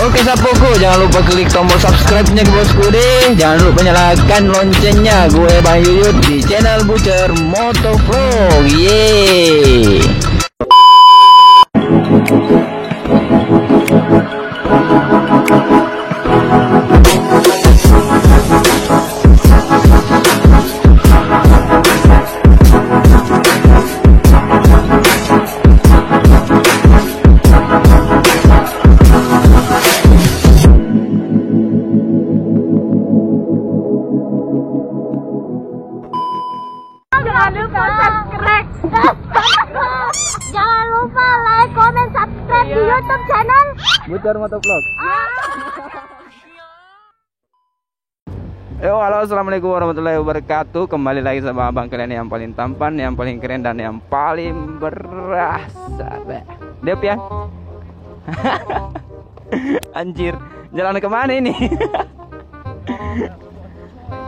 Oke sapuku, jangan lupa klik tombol subscribe-nya bosku deh. Jangan lupa nyalakan loncengnya. Gue Bang Yuyut di channel Butcher Motovlog. Yeay. Jangan lupa subscribe. Jangan lupa like, comment, subscribe di YouTube channel Butcher Motovlog. Yo, halo, assalamualaikum warahmatullahi wabarakatuh. Kembali lagi sama abang kalian yang paling tampan, yang paling keren, dan yang paling berasa. Dep ya. Anjir, jalan kemana ini?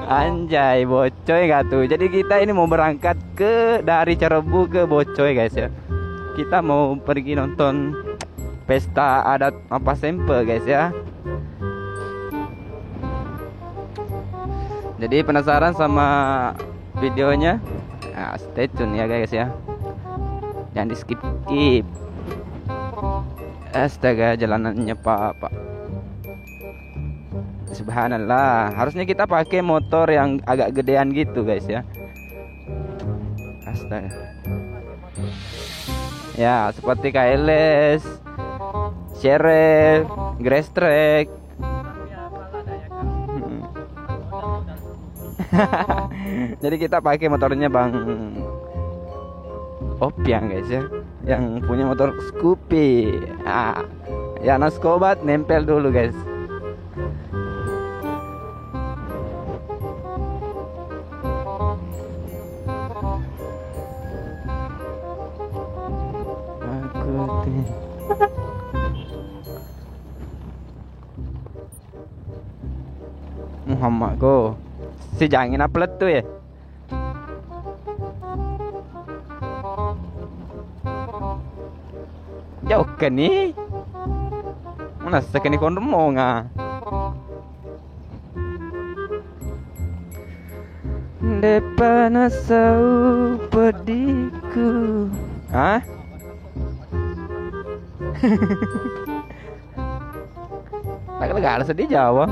Anjay, Bocoy gak tuh. Jadi kita ini mau berangkat dari Cerebu ke Bocoy guys ya. Kita mau pergi nonton pesta adat apa Sempe guys ya. Jadi penasaran sama videonya? Nah, stay tune ya guys ya. Jangan di skip. Astaga, jalanannya pak. Subhanallah, harusnya kita pakai motor yang agak gedean gitu guys ya. Astaga. Ya, seperti KLS, Sheriff, Grace Track. Jadi kita pakai motornya Bang Opiang guys ya, yang punya motor Scoopy. Ya naskobat nempel dulu guys. Muhammad go. Si jangan upload tuh ya. Jauh ke nih. Mana sekali kon mau nga. Depan asau pediku. Hah? Gak sedih Jawa.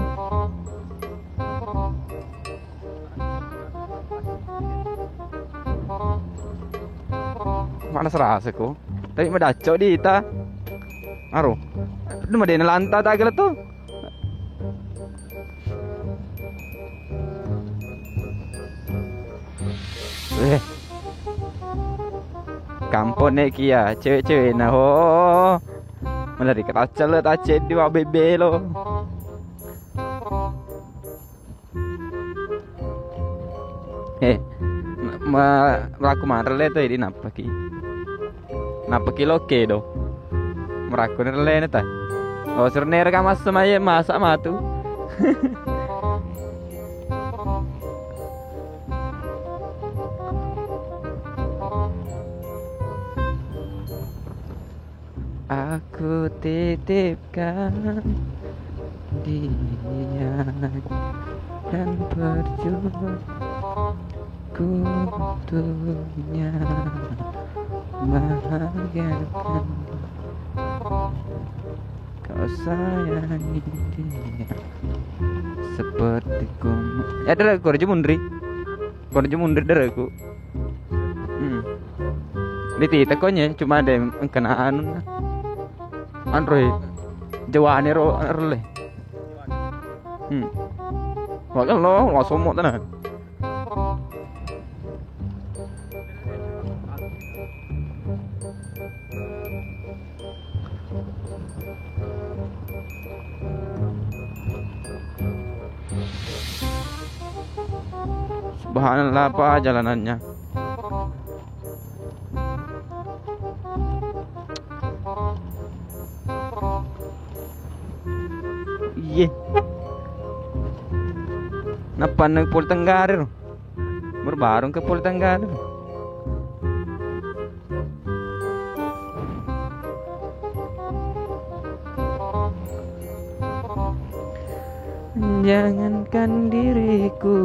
Mana serasa ko? Tapi madaco di ita. Aro. Itu mah lanta tak gila tuh. Kampung nek kia, cewek-cewek nah ho. Menari keraca lo tace dua bebe lo. Meraku marle tuh ini napa ki? Napa kilo ke do? Meraku nerle neta. Oh serner kamas semaya masak matu. Aku titipkan dia dan berjuang kutunya bahagiakan kau sayangi dia seperti ku. Ya ada korjo mundri dari aku. Di titik konya cuma ada yang kena Android Jawane ro le. Wakal lo wasomok tenan. Subhanallah apa jalanannya. Iya. Napa nang Pol Tenggarir? Berbareng ke Pol Tenggarir. Jangankan diriku,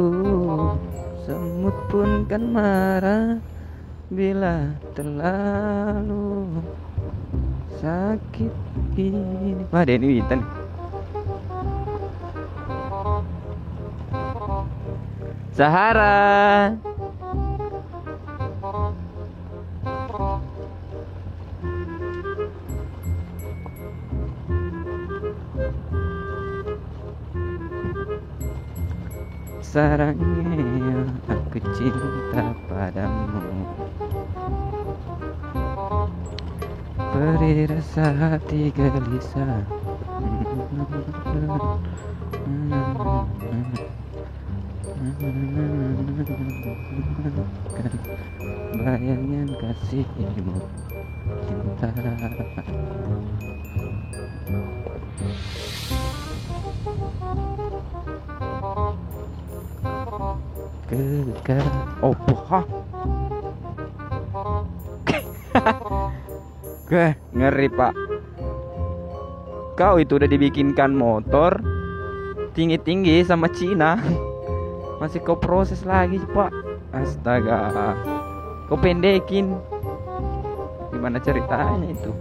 semut pun kan marah bila terlalu sakit ini. Wah, Denny Witan. Sahara. Sarangnya aku cinta padamu, beri rasa hati gelisah. Bayangan kasihmu cinta. Kekal. Oh, bohong. Ngeri, Pak. Kau itu udah dibikinkan motor tinggi-tinggi sama Cina, masih kau proses lagi, Pak. Astaga, kau pendekin. Gimana ceritanya itu?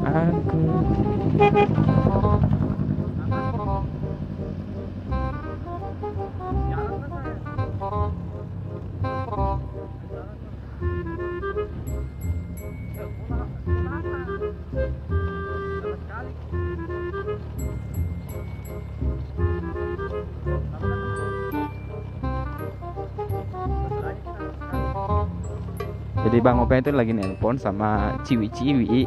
Aku jadi Bang Open itu lagi nelpon sama ciwi-ciwi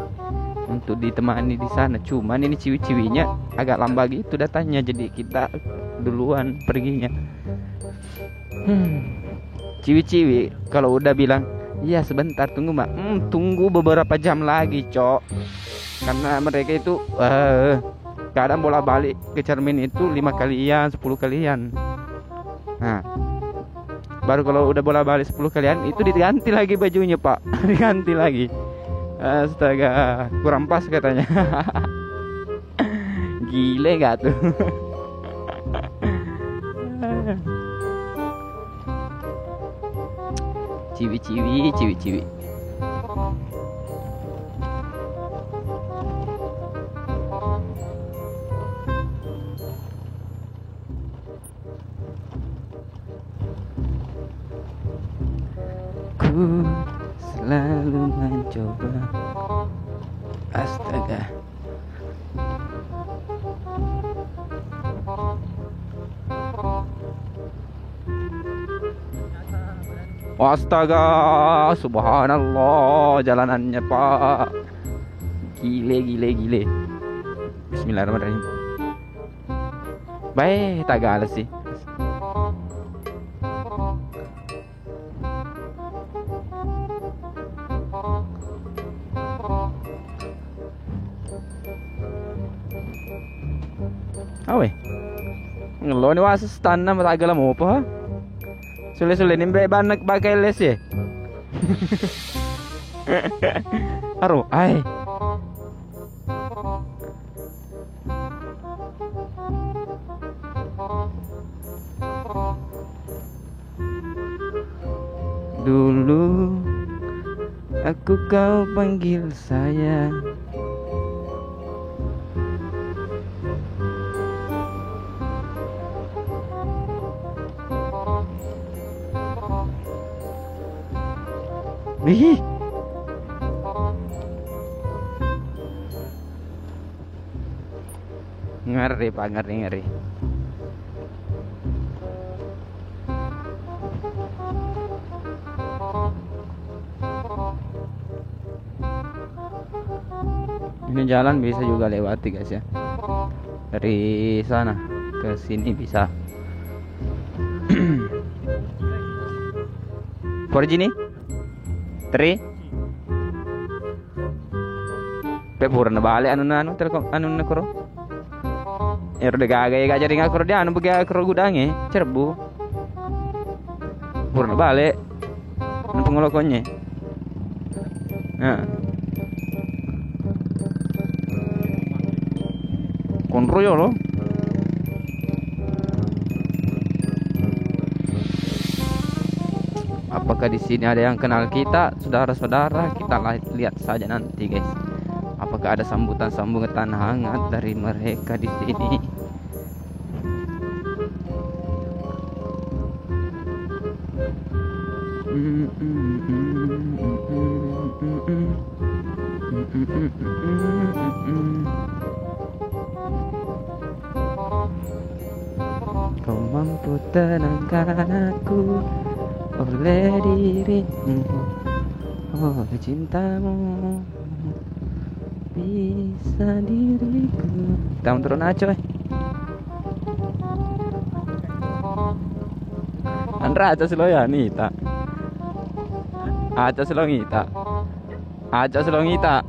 untuk ditemani di sana. Cuman ini ciwi-ciwinya agak lambat gitu datanya, jadi kita duluan perginya. Ciwi-ciwi kalau udah bilang iya sebentar tunggu Mbak, tunggu beberapa jam lagi, Cok. Karena mereka itu kadang bolak-balik ke cermin itu 5 kalian 10 kalian. Nah, baru kalau udah bolak-balik 10 kalian itu diganti lagi bajunya, Pak. Diganti lagi. Astaga, kurang pas katanya. Gile gak tuh? Ciwi-ciwi, ciwi-ciwi. Ku selalu mencoba. Astaga. Astaga, subhanallah jalanannya, Pak. Gile. Bismillahirrahmanirrahim. Baik, tak galas sih. Awe, ngeloni was stand na matagal mo pa. Sule nimbe banak pakai les ya. Aro, ay. Dulu aku kau panggil sayang. Ih. Ngeri, Pak, ngeri. Ini jalan bisa juga lewati, guys ya. Dari sana ke sini bisa. 4G nih? 3 pe pura na bale anu telkom anu na koro Ya udah gak jadi ngakur dia anu bagi akur gudange cerbu. Purna balik. Anu pengolokonnya. Nah. Konro ya lo. Apakah di sini ada yang kenal kita, saudara-saudara? Kita lihat saja nanti, guys. Apakah ada sambutan hangat dari mereka di sini? Kau mampu tenangkan aku oleh dirimu, oleh cintamu bisa diriku. Kita turun aja, Andra aja seloya nita, aja selongita, aja selongita.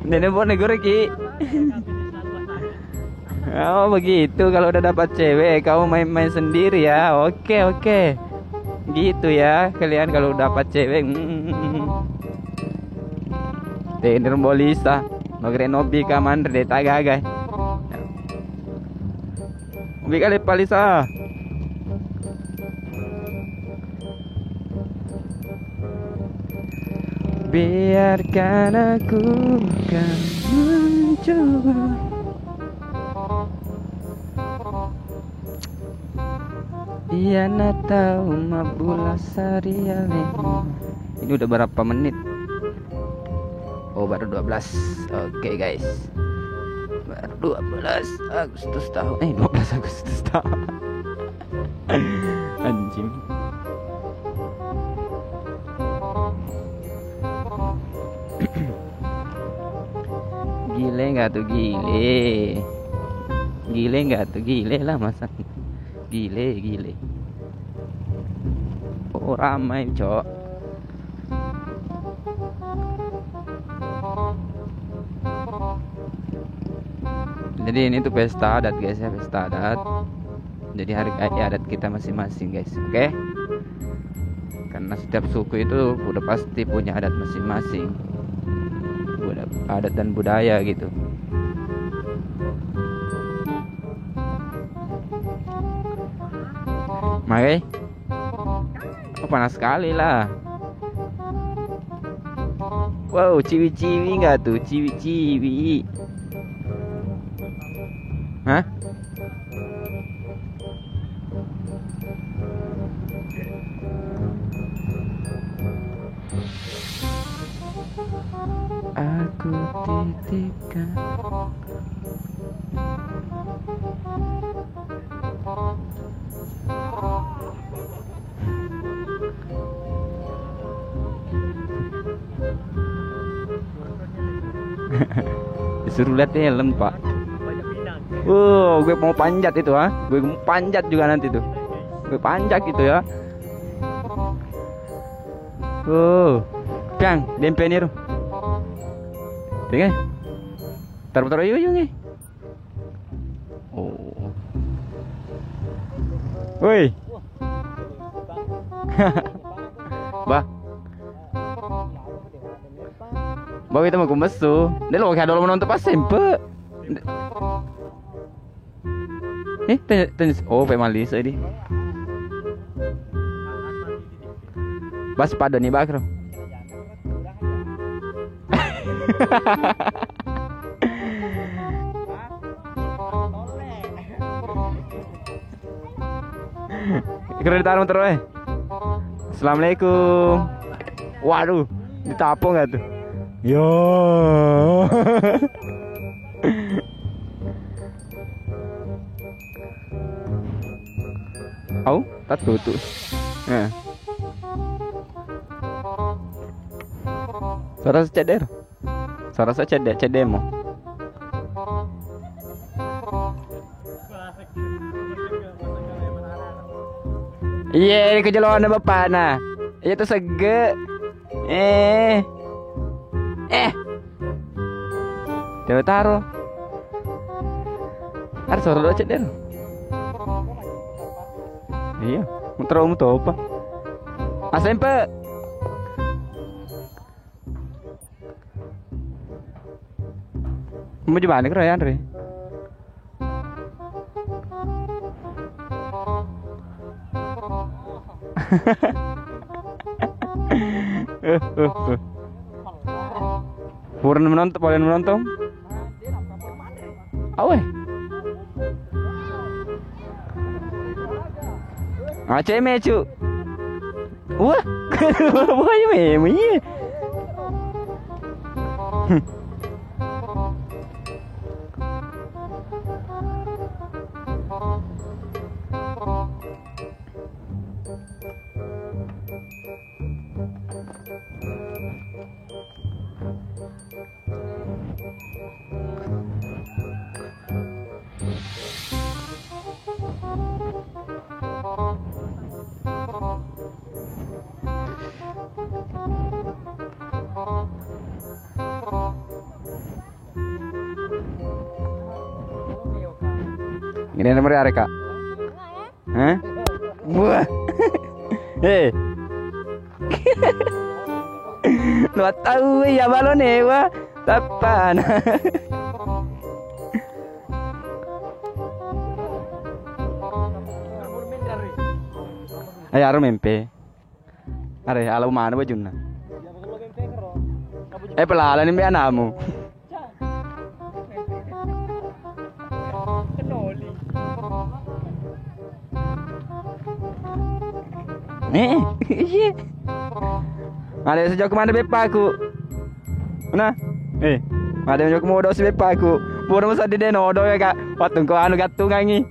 Nenek boleh goreki. Oh begitu, kalau udah dapat cewek kamu main-main sendiri ya. Oke. Gitu ya kalian kalau dapat cewek. Tenir bolisa, magrenobi kaman de tagagai. Ubi kali palisa. Biarkan aku kan mencoba. Iya tahu mabula sariale. Ini udah berapa menit? Oh baru 12. Oke guys, baru 12 Agustus tahun 12 Agustus tahun. Anjing. Gile nggak tuh gile nggak tuh gile lah masa gile. Oh ramai cok. Jadi ini tuh pesta adat guys ya, pesta adat. Jadi hari adat kita masing-masing guys, oke? Karena setiap suku itu udah pasti punya adat masing-masing, adat dan budaya gitu. Oke. Oh, panas sekali lah. Wow, ciwi-ciwi nggak tuh? Ciwi-ciwi. Hah? Aku titipkan. Disuruh lihat helm pak. Gue mau panjat itu ha. Gue mau panjat juga nanti tuh. Gue panjat gitu ya. Piang, dempe niru. Dengar. Taruh yuyung nih. Oh. Woi. Bah. Bawa kita mau kumbesu. Dia lo kayak dulu menonton pas sempe. Tanya. Oh, pemalis ini. Bas pada nih bakro. Keren ditaruh terus. Assalamualaikum. Waduh, ditapung gak tuh? Yo. Au, tak tutup. Nah. Suara ceder. Suara cedemo. Iya, ini kejeloan bapak nah. Itu sege. Dewe taro. Harus suruh aja deh. Iya, muter apa? Asempe. Mau gimana kira ya Andre? Purun menonton, polen menonton. Awe. Aceh mecu. Wah, bukan meme. Ini nomor ya Kak? Hah? Buah. Hei. Lu tahu ya balon ewa tapan. Ayo arum mimpi. Are alau mana bajuna? Pelalan ini anakmu. Iya. Ada sejauh kemana bepa aku? Mana? Ada sejauh kemana si bepa aku? Pura masa di deno do ya kak. Waktu kau anu gatung ngangi.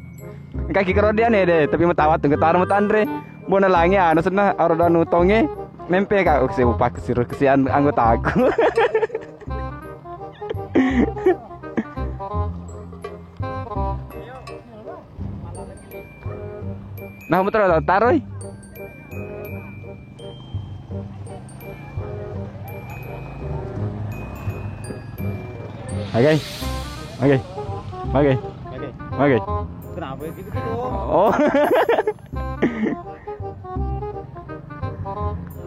Kaki kerodian deh. Tapi mata waktu ketar mata Andre. Bona langi anu senah aroda nutonge. Mempe kak. Oke saya lupa kesiru kesian anggota aku. Nah muter taruh. Oke. Kenapa gitu? Oh.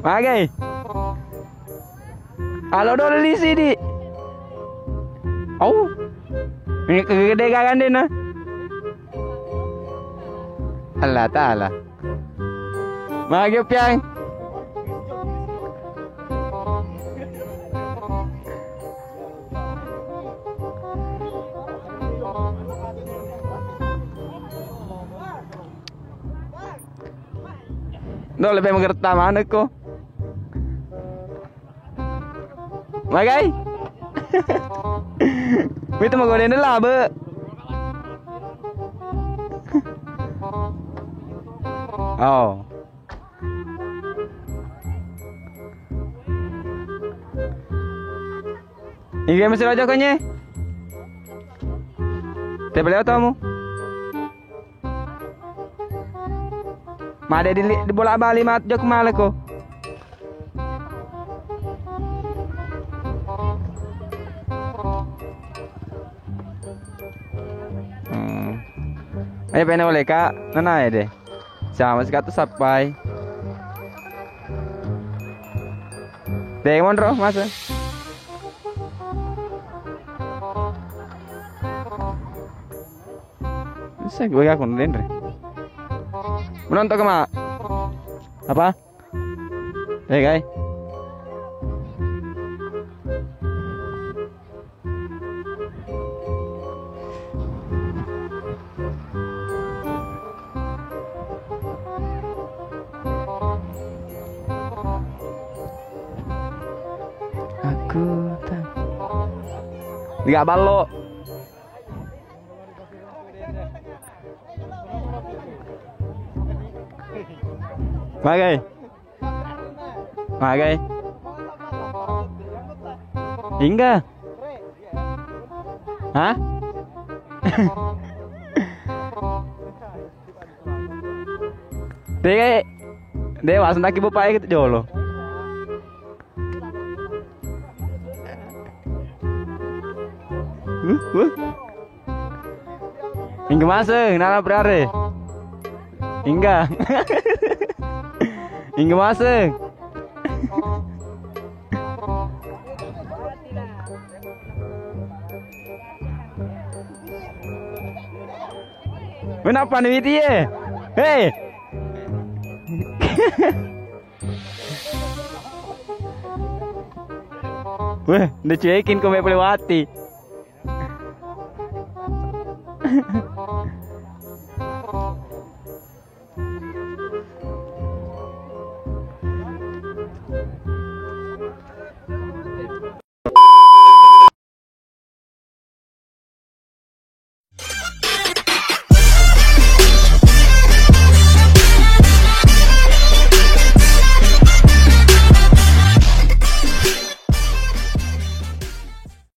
Oke. Halo dulu di sini. Oh. Ini kegede kan deh nah. Allah Ta'ala. Mage piang. No lebih mengerti mana ko? Magai. Itu mau godein lah be. Oh. Ini masih aja kayaknya. Tapi lewat kamu. Made di bola bali mat jok male ko. Ayo pena boleh kak, nana ya deh. Sama sekali tuh sampai. Demon roh masa. Bisa gue gak konten deh. Menonton ke mak? Apa? Guys. Aku tak. Enggak balok. Magai. Hingga. Hah? Dewa sendaki bapak gitu jolo. Hingga masuk, nana berare. Hingga. Hingga masuk. Kenapa nih dia? Hei. Wah, udah cuekin kau melewati.